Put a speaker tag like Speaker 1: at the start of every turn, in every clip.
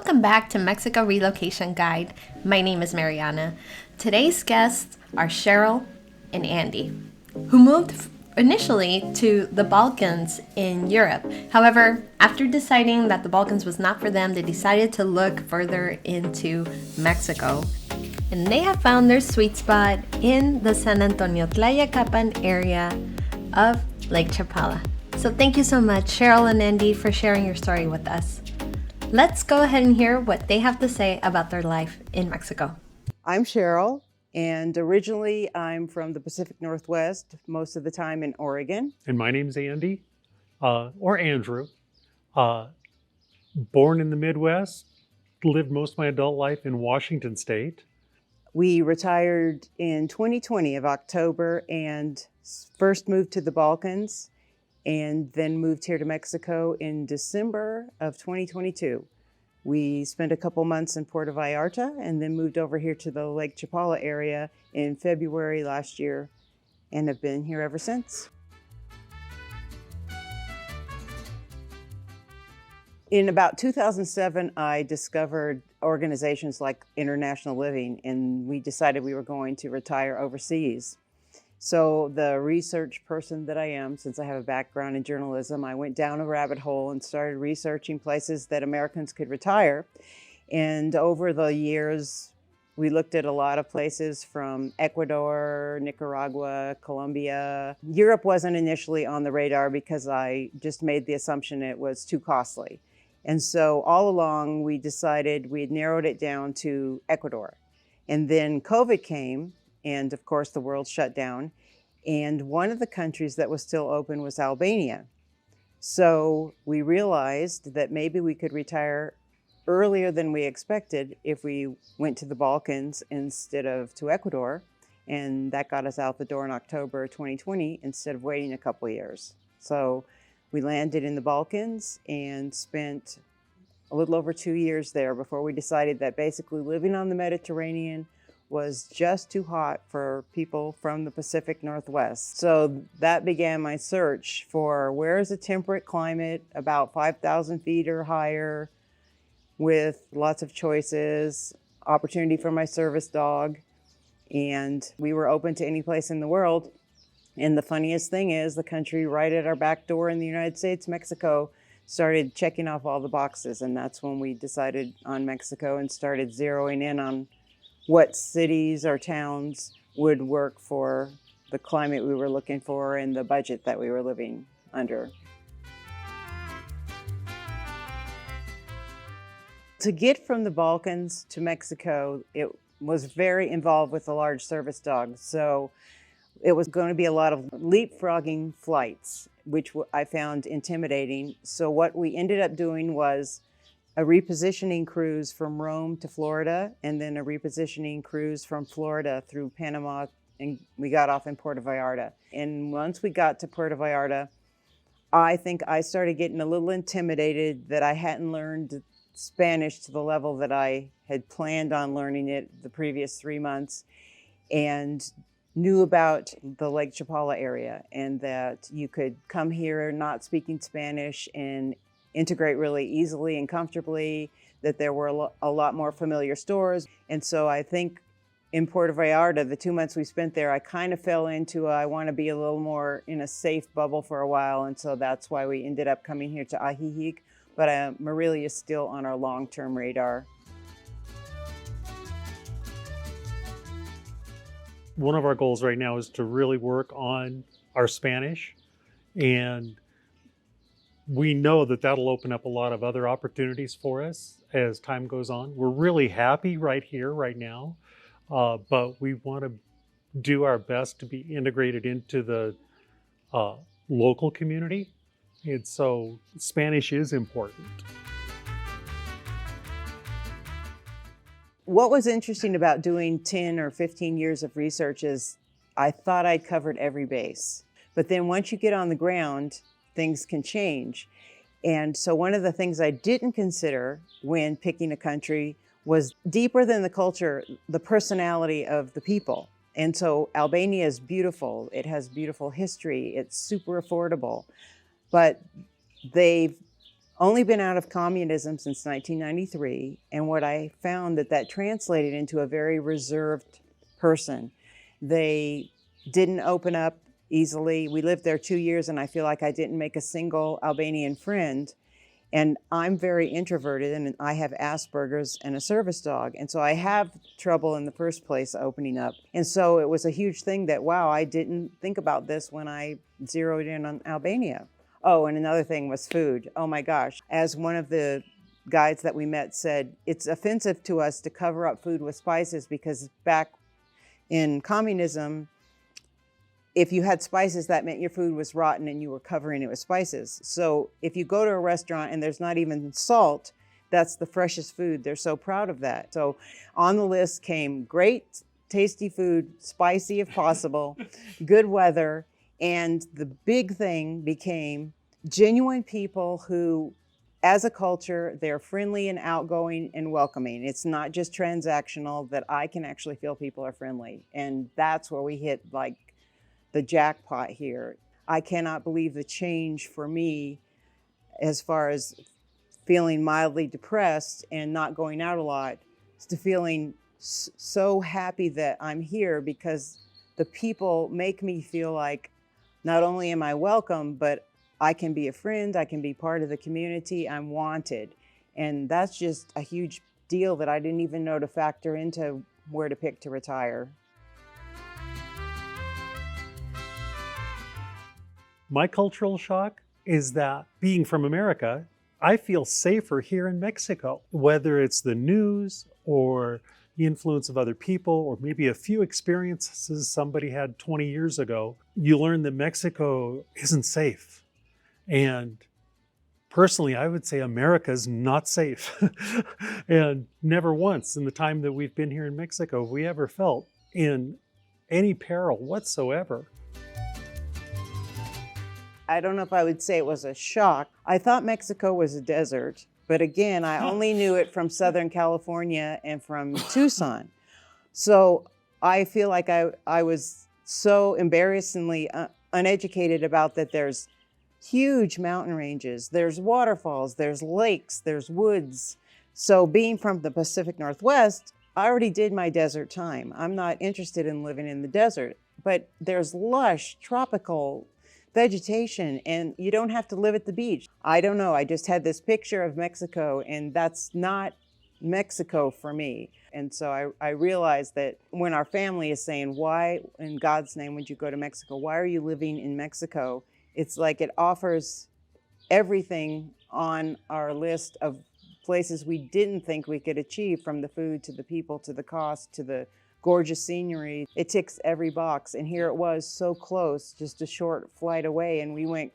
Speaker 1: Welcome back to Mexico Relocation Guide. My name is Mariana. Today's guests are Sharrell and Andy, who moved initially to the Balkans in Europe. However, after deciding that the Balkans was not for them, they decided to look further into Mexico. And they have found their sweet spot in the San Antonio Tlayacapan area of Lake Chapala. So thank you so much, Sharrell and Andy, for sharing your story with us. Let's go ahead and hear what they have to say about their life in Mexico.
Speaker 2: I'm Sharrell, and originally I'm from the Pacific Northwest, most of the time in Oregon.
Speaker 3: And my name's Andy, or Andrew. Born in the Midwest, lived most of my adult life in Washington State.
Speaker 2: We retired in 2020 of October and first moved to the Balkans and then moved here to Mexico in December of 2022. We spent a couple months in Puerto Vallarta and then moved over here to the Lake Chapala area in February last year and have been here ever since. In about 2007, I discovered organizations like International Living, and we decided we were going to retire overseas. So the research person that I am, since I have a background in journalism, I went down a rabbit hole and started researching places that Americans could retire. And over the years, we looked at a lot of places from Ecuador, Nicaragua, Colombia. Europe wasn't initially on the radar because I just made the assumption it was too costly. And so all along, we decided we had narrowed it down to Ecuador. And then COVID came, and of course, the world shut down. And one of the countries that was still open was Albania. So we realized that maybe we could retire earlier than we expected if we went to the Balkans instead of to Ecuador. And that got us out the door in October 2020 instead of waiting a couple years. So we landed in the Balkans and spent a little over 2 years there before we decided that basically living on the Mediterranean was just too hot for people from the Pacific Northwest. So that began my search for where is a temperate climate about 5,000 feet or higher with lots of choices, opportunity for my service dog, and we were open to any place in the world. And the funniest thing is the country right at our back door in the United States, Mexico, started checking off all the boxes. And that's when we decided on Mexico and started zeroing in on what cities or towns would work for the climate we were looking for and the budget that we were living under. To get from the Balkans to Mexico, it was very involved with a large service dog. So it was going to be a lot of leapfrogging flights, which I found intimidating. So what we ended up doing was a repositioning cruise from Rome to Florida, and then a repositioning cruise from Florida through Panama, and we got off in Puerto Vallarta. And once we got to Puerto Vallarta, I think I started getting a little intimidated that I hadn't learned Spanish to the level that I had planned on learning it the previous 3 months, and knew about the Lake Chapala area, and that you could come here not speaking Spanish and integrate really easily and comfortably, that there were a lot more familiar stores. And so I think in Puerto Vallarta, the 2 months we spent there, I kind of fell into I want to be a little more in a safe bubble for a while. And so that's why we ended up coming here to Ajijic. But Morelia is still on our long-term radar.
Speaker 3: One of our goals right now is to really work on our Spanish, and we know that that'll open up a lot of other opportunities for us as time goes on. We're really happy right here, right now, but we want to do our best to be integrated into the local community. And so Spanish is important.
Speaker 2: What was interesting about doing 10 or 15 years of research is I thought I'd covered every base. But then once you get on the ground, things can change. And so one of the things I didn't consider when picking a country was deeper than the culture, the personality of the people. And so Albania is beautiful. It has beautiful history. It's super affordable. But they've only been out of communism since 1993, and what I found that translated into a very reserved person. They didn't open up easily. We lived there 2 years, and I feel like I didn't make a single Albanian friend. And I'm very introverted, and I have Asperger's and a service dog. And so I have trouble in the first place opening up. And so it was a huge thing that, wow, I didn't think about this when I zeroed in on Albania. Oh, and another thing was food. Oh my gosh. As one of the guides that we met said, it's offensive to us to cover up food with spices because back in communism, if you had spices, that meant your food was rotten and you were covering it with spices. So if you go to a restaurant and there's not even salt, that's the freshest food. They're so proud of that. So on the list came great, tasty food, spicy if possible, good weather, and the big thing became genuine people who, as a culture, they're friendly and outgoing and welcoming. It's not just transactional, that I can actually feel people are friendly. And that's where we hit like the jackpot here. I cannot believe the change for me as far as feeling mildly depressed and not going out a lot to feeling so happy that I'm here because the people make me feel like not only am I welcome, but I can be a friend, I can be part of the community, I'm wanted. And that's just a huge deal that I didn't even know to factor into where to pick to retire.
Speaker 3: My cultural shock is that being from America, I feel safer here in Mexico, whether it's the news or the influence of other people, or maybe a few experiences somebody had 20 years ago. You learn that Mexico isn't safe. And personally, I would say America's not safe. And never once in the time that we've been here in Mexico have we ever felt in any peril whatsoever.
Speaker 2: I don't know if I would say it was a shock. I thought Mexico was a desert, but again, I only knew it from Southern California and from Tucson. So I feel like I was so embarrassingly uneducated about that there's huge mountain ranges, there's waterfalls, there's lakes, there's woods. So being from the Pacific Northwest, I already did my desert time. I'm not interested in living in the desert, but there's lush, tropical vegetation, and you don't have to live at the beach. I don't know, I just had this picture of Mexico, and that's not Mexico for me. And so I realized that when our family is saying, why in God's name would you go to Mexico? Why are you living in Mexico? It's like it offers everything on our list of places we didn't think we could achieve, from the food to the people to the cost to the gorgeous scenery. It ticks every box. And here it was so close, just a short flight away. And we went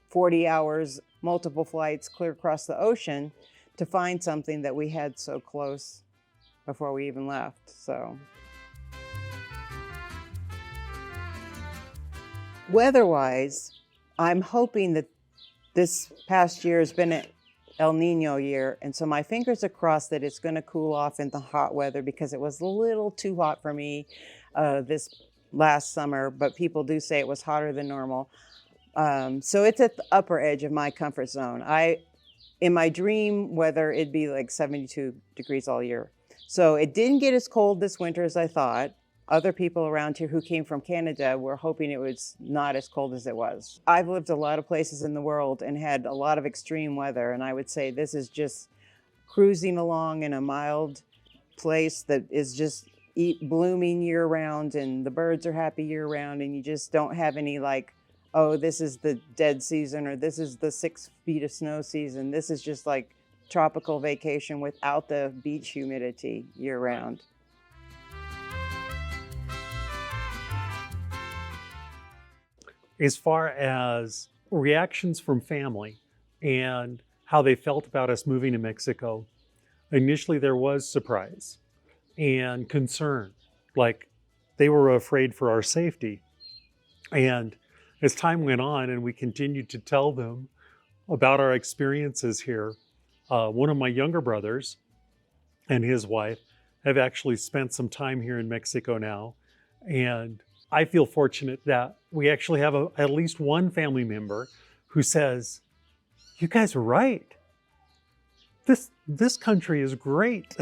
Speaker 2: 40 hours, multiple flights clear across the ocean to find something that we had so close before we even left. So weather-wise, I'm hoping that this past year has been an El Nino year, and so my fingers are crossed that it's going to cool off in the hot weather, because it was a little too hot for me this last summer, but people do say it was hotter than normal. So it's at the upper edge of my comfort zone. In my dream weather, it'd be like 72 degrees all year. So it didn't get as cold this winter as I thought. Other people around here who came from Canada were hoping it was not as cold as it was. I've lived a lot of places in the world and had a lot of extreme weather, and I would say this is just cruising along in a mild place that is just blooming year-round, and the birds are happy year-round, and you just don't have any like, oh, this is the dead season, or this is the 6 feet of snow season. This is just like tropical vacation without the beach humidity year-round.
Speaker 3: As far as reactions from family and how they felt about us moving to Mexico, initially there was surprise and concern, like they were afraid for our safety. And as time went on and we continued to tell them about our experiences here, one of my younger brothers and his wife have actually spent some time here in Mexico now. And I feel fortunate that we actually have at least one family member who says, you guys are right. This country is great.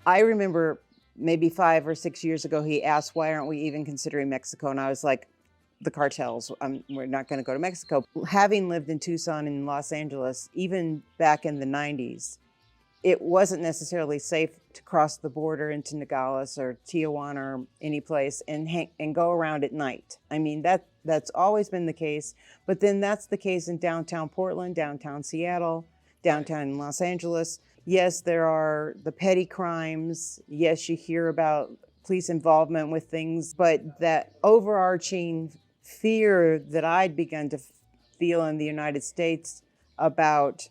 Speaker 2: I remember maybe 5 or 6 years ago, he asked, why aren't we even considering Mexico? And I was like, the cartels, we're not going to go to Mexico. Having lived in Tucson and Los Angeles, even back in the 90s, it wasn't necessarily safe to cross the border into Nogales or Tijuana or any place and go around at night. I mean, that's always been the case, but then that's the case in downtown Portland, downtown Seattle, downtown Los Angeles. Yes, there are the petty crimes. Yes, you hear about police involvement with things, but that overarching fear that I'd begun to feel in the United States about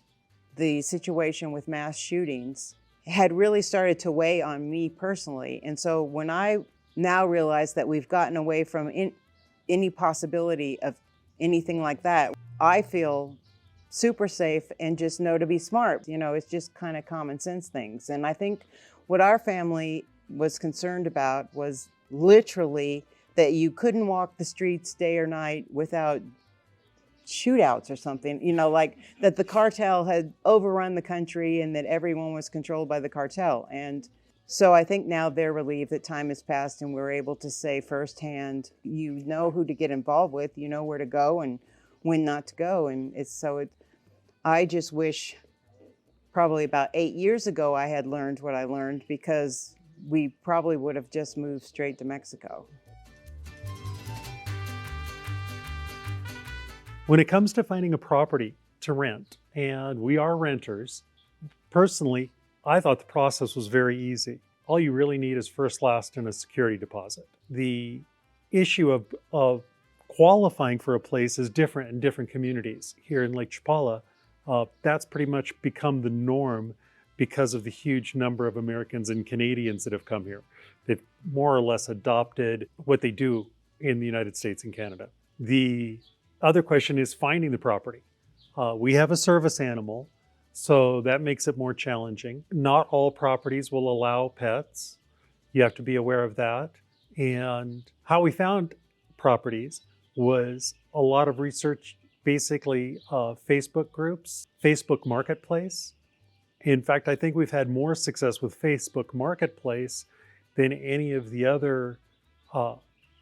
Speaker 2: the situation with mass shootings had really started to weigh on me personally. And so when I now realize that we've gotten away from any possibility of anything like that, I feel super safe and just know to be smart. You know, it's just kind of common sense things. And I think what our family was concerned about was literally that you couldn't walk the streets day or night without shootouts or something, you know, like that the cartel had overrun the country and that everyone was controlled by the cartel. And so I think now they're relieved that time has passed and we're able to say firsthand, you know who to get involved with, you know where to go and when not to go. And I just wish probably about 8 years ago I had learned what I learned, because we probably would have just moved straight to Mexico.
Speaker 3: When it comes to finding a property to rent, and we are renters, personally, I thought the process was very easy. All you really need is first, last, and a security deposit. The issue of qualifying for a place is different in different communities. Here in Lake Chapala, that's pretty much become the norm because of the huge number of Americans and Canadians that have come here. They've more or less adopted what they do in the United States and Canada. The other question is finding the property. We have a service animal, so that makes it more challenging. Not all properties will allow pets. You have to be aware of that. And how we found properties was a lot of research, basically Facebook groups, Facebook Marketplace. In fact, I think we've had more success with Facebook Marketplace than any of the other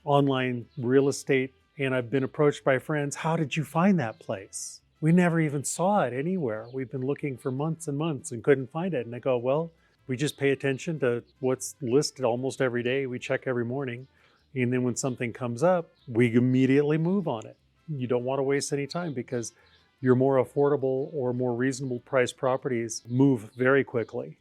Speaker 3: online real estate. And I've been approached by friends, how did you find that place? We never even saw it anywhere. We've been looking for months and months and couldn't find it. And I go, well, we just pay attention to what's listed almost every day. We check every morning. And then when something comes up, we immediately move on it. You don't want to waste any time because your more affordable or more reasonable priced properties move very quickly.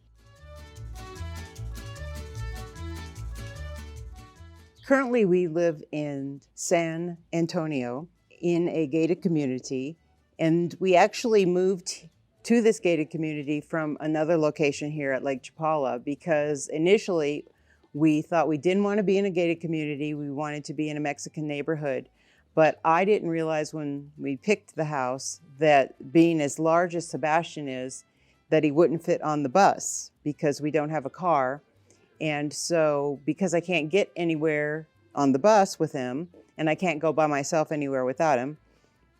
Speaker 2: Currently, we live in San Antonio in a gated community, and we actually moved to this gated community from another location here at Lake Chapala because initially we thought we didn't want to be in a gated community. We wanted to be in a Mexican neighborhood, but I didn't realize when we picked the house that being as large as Sebastian is, that he wouldn't fit on the bus because we don't have a car. And so because I can't get anywhere on the bus with him and I can't go by myself anywhere without him,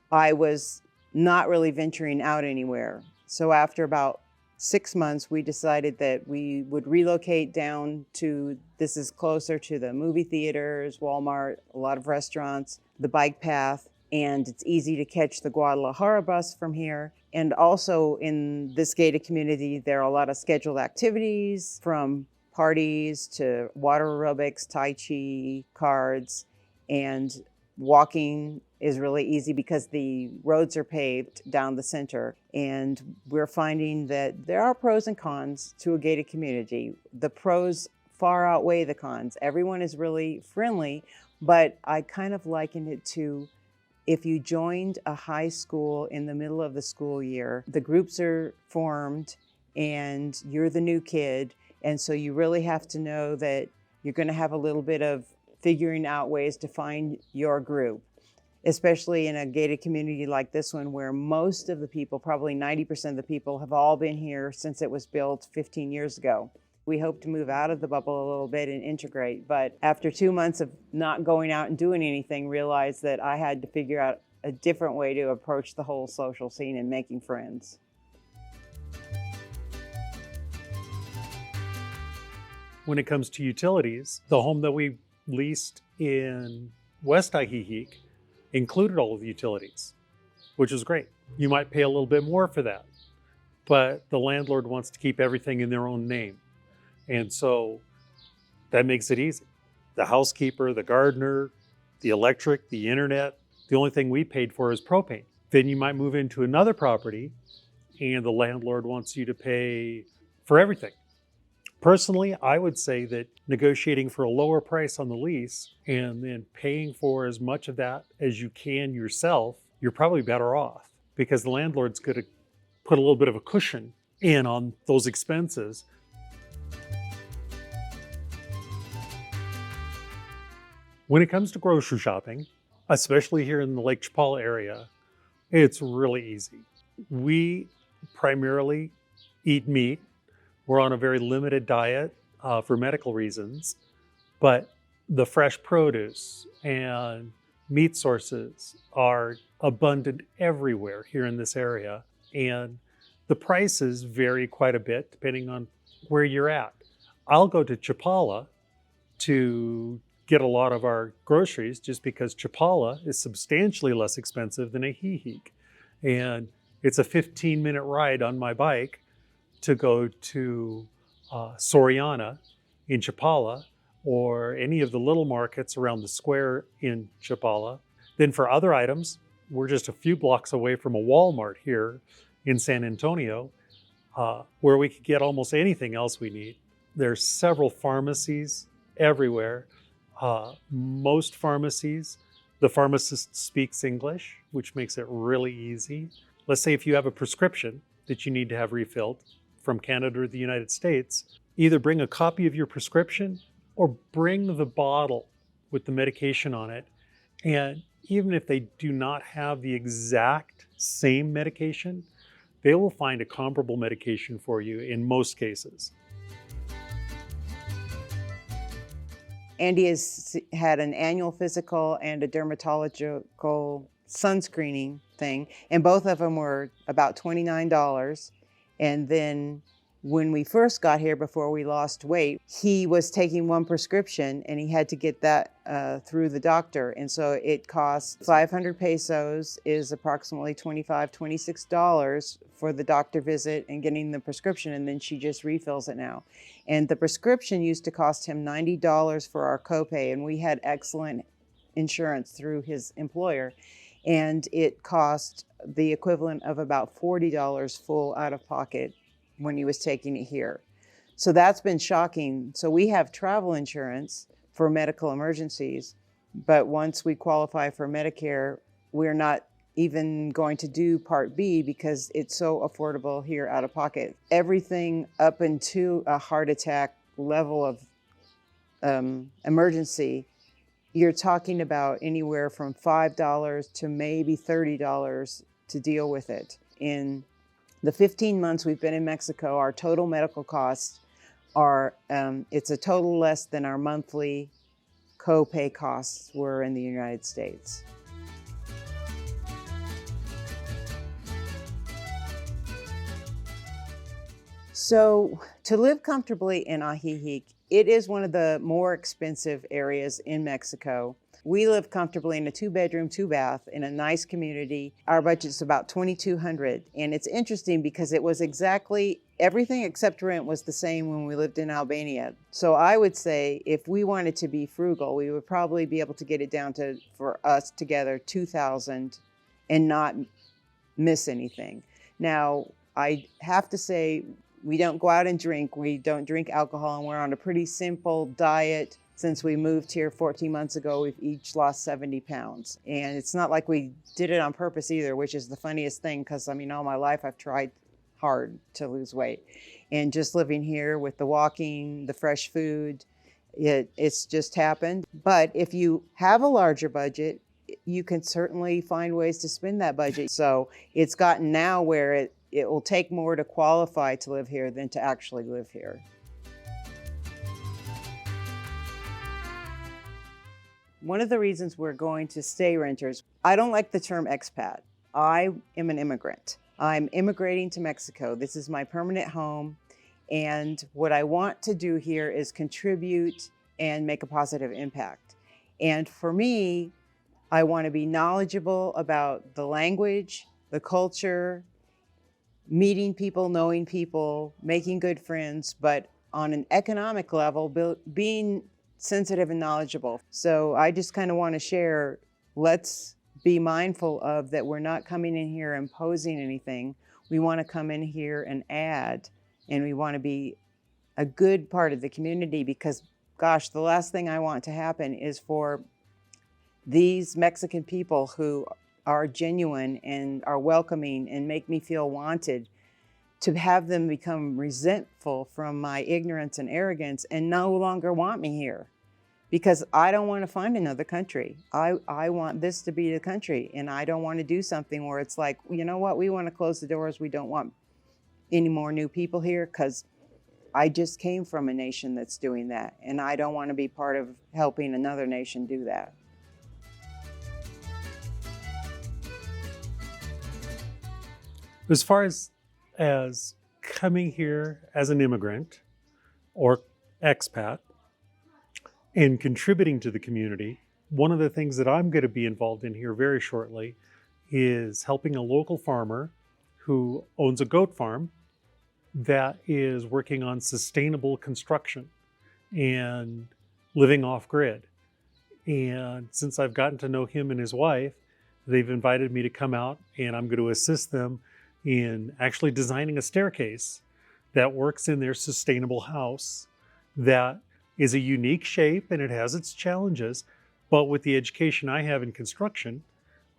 Speaker 2: I was not really venturing out anywhere. So after about 6 months, we decided that we would relocate down to, this is closer to the movie theaters, Walmart, a lot of restaurants, the bike path, and it's easy to catch the Guadalajara bus from here. And also in this gated community, there are a lot of scheduled activities from parties to water aerobics, Tai Chi, cards, and walking is really easy because the roads are paved down the center. And we're finding that there are pros and cons to a gated community. The pros far outweigh the cons. Everyone is really friendly, but I kind of liken it to if you joined a high school in the middle of the school year, the groups are formed and you're the new kid. And so you really have to know that you're going to have a little bit of figuring out ways to find your group, especially in a gated community like this one, where most of the people, probably 90% of the people, have all been here since it was built 15 years ago. We hope to move out of the bubble a little bit and integrate. But after 2 months of not going out and doing anything, realized that I had to figure out a different way to approach the whole social scene and making friends.
Speaker 3: When it comes to utilities, the home that we leased in West Ajijic included all of the utilities, which is great. You might pay a little bit more for that, but the landlord wants to keep everything in their own name. And so that makes it easy. The housekeeper, the gardener, the electric, the internet, the only thing we paid for is propane. Then you might move into another property and the landlord wants you to pay for everything. Personally, I would say that negotiating for a lower price on the lease and then paying for as much of that as you can yourself, you're probably better off because the landlord's going to put a little bit of a cushion in on those expenses. When it comes to grocery shopping, especially here in the Lake Chapala area, it's really easy. We primarily eat meat. We're on a very limited diet for medical reasons, but the fresh produce and meat sources are abundant everywhere here in this area. And the prices vary quite a bit depending on where you're at. I'll go to Chapala to get a lot of our groceries just because Chapala is substantially less expensive than Ajijic. And it's a 15-minute ride on my bike to go to Soriana in Chapala or any of the little markets around the square in Chapala. Then for other items, we're just a few blocks away from a Walmart here in San Antonio, where we could get almost anything else we need. There's several pharmacies everywhere. Most pharmacies, the pharmacist speaks English, which makes it really easy. Let's say if you have a prescription that you need to have refilled from Canada or the United States, either bring a copy of your prescription or bring the bottle with the medication on it. And even if they do not have the exact same medication, they will find a comparable medication for you in most cases.
Speaker 2: Andy has had an annual physical and a dermatological sun screening thing, and both of them were about $29. And then when we first got here, before we lost weight, he was taking one prescription and he had to get that through the doctor. And so it cost 500 pesos, is approximately $26 for the doctor visit and getting the prescription. And then she just refills it now. And the prescription used to cost him $90 for our copay. And we had excellent insurance through his employer. And it cost the equivalent of about $40 full out of pocket when he was taking it here. So that's been shocking. So we have travel insurance for medical emergencies, but once we qualify for Medicare, we're not even going to do Part B because it's so affordable here out of pocket. Everything up into a heart attack level of emergency, you're talking about anywhere from $5 to maybe $30 to deal with it. In the 15 months we've been in Mexico, our total medical costs are, it's a total less than our monthly co-pay costs were in the United States. So to live comfortably in Ajijic, it is one of the more expensive areas in Mexico. We live comfortably in a 2-bedroom, 2-bath in a nice community. Our budget's about $2,200. And it's interesting because it was exactly everything except rent was the same when we lived in Albania. So I would say if we wanted to be frugal, we would probably be able to get it down to, for us together, $2,000 and not miss anything. Now, I have to say, we don't go out and drink. We don't drink alcohol, and we're on a pretty simple diet. Since we moved here 14 months ago, we've each lost 70 pounds. And it's not like we did it on purpose either, which is the funniest thing because, I mean, all my life I've tried hard to lose weight. And just living here with the walking, the fresh food, it's just happened. But if you have a larger budget, you can certainly find ways to spend that budget. So it's gotten now where it will take more to qualify to live here than to actually live here. one of the reasons we're going to stay renters, I don't like the term expat. I am an immigrant. I'm immigrating to Mexico. This is my permanent home. And what I want to do here is contribute and make a positive impact. And for me, I want to be knowledgeable about the language, the culture, meeting people, knowing people, making good friends, but on an economic level, being sensitive and knowledgeable. So I just kind of want to share, let's be mindful of that we're not coming in here imposing anything. We want to come in here and add, and we want to be a good part of the community because, gosh, the last thing I want to happen is for these Mexican people who are genuine and are welcoming and make me feel wanted, to have them become resentful from my ignorance and arrogance and no longer want me here. Because I don't want to find another country. I want this to be the country, and I don't want to do something where it's like, you know what, we want to close the doors. We don't want any more new people here because I just came from a nation that's doing that, and I don't want to be part of helping another nation do that.
Speaker 3: As far as coming here as an immigrant or expat and contributing to the community, one of the things that I'm going to be involved in here very shortly is helping a local farmer who owns a goat farm that is working on sustainable construction and living off grid. And since I've gotten to know him and his wife, they've invited me to come out, and I'm going to assist them in actually designing a staircase that works in their sustainable house that is a unique shape and it has its challenges. But with the education I have in construction,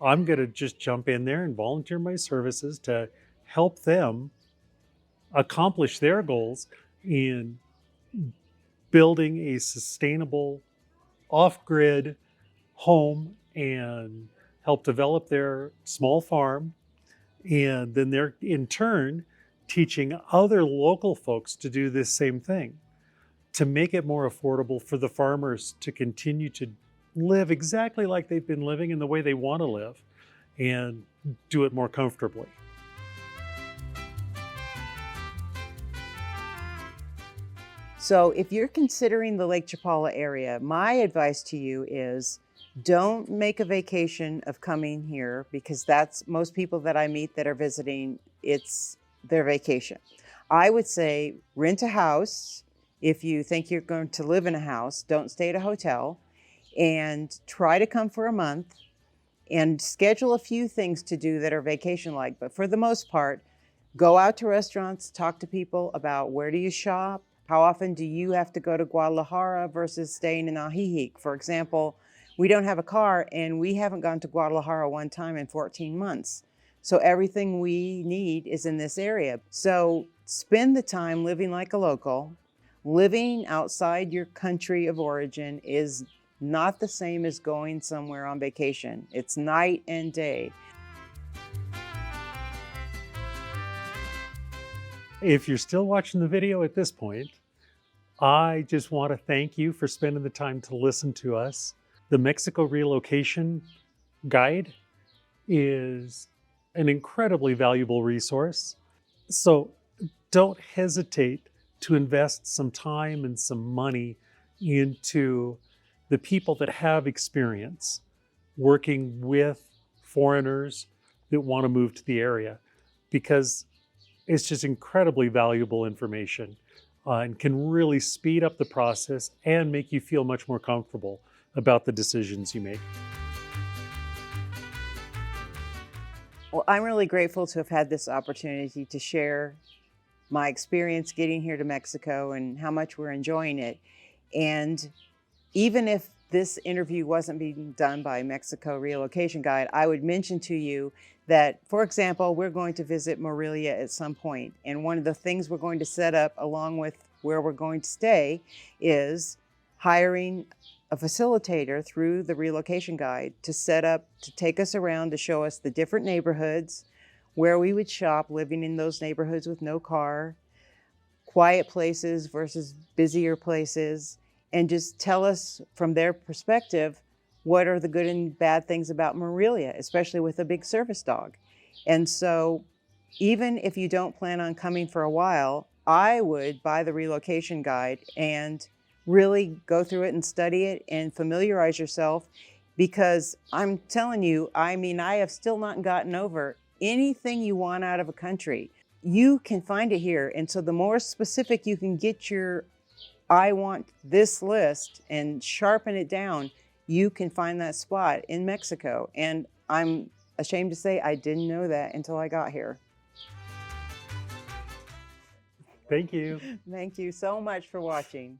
Speaker 3: I'm going to just jump in there and volunteer my services to help them accomplish their goals in building a sustainable off-grid home and help develop their small farm. And then they're in turn teaching other local folks to do this same thing, to make it more affordable for the farmers to continue to live exactly like they've been living in the way they want to live and do it more comfortably.
Speaker 2: So if you're considering the Lake Chapala area, my advice to you is don't make a vacation of coming here, because that's most people that I meet that are visiting, it's their vacation. I would say rent a house. If you think you're going to live in a house, don't stay at a hotel, and try to come for a month and schedule a few things to do that are vacation-like. But for the most part, go out to restaurants, talk to people about where do you shop, how often do you have to go to Guadalajara versus staying in Ajijic. For example, we don't have a car, and we haven't gone to Guadalajara one time in 14 months. So everything we need is in this area. So spend the time living like a local. Living outside your country of origin is not the same as going somewhere on vacation. It's night and day.
Speaker 3: If you're still watching the video at this point, I just want to thank you for spending the time to listen to us. The Mexico Relocation Guide is an incredibly valuable resource. So don't hesitate to invest some time and some money into the people that have experience working with foreigners that want to move to the area, because it's just incredibly valuable information and can really speed up the process and make you feel much more comfortable about the decisions you make.
Speaker 2: Well, I'm really grateful to have had this opportunity to share my experience getting here to Mexico and how much we're enjoying it. And even if this interview wasn't being done by Mexico Relocation Guide, I would mention to you that, for example, we're going to visit Morelia at some point. And one of the things we're going to set up along with where we're going to stay is hiring a facilitator through the Relocation Guide to set up, to take us around, to show us the different neighborhoods, where we would shop living in those neighborhoods with no car, quiet places versus busier places, and just tell us from their perspective what are the good and bad things about Morelia, especially with a big service dog. And so even if you don't plan on coming for a while, I would buy the relocation guide and really go through it and study it and familiarize yourself, because I'm telling you, I mean, I have still not gotten over anything you want out of a country. You can find it here. And so the more specific you can get your I want this list and sharpen it down, you can find that spot in Mexico. And I'm ashamed to say I didn't know that until I got here.
Speaker 3: Thank you.
Speaker 2: Thank you so much for watching.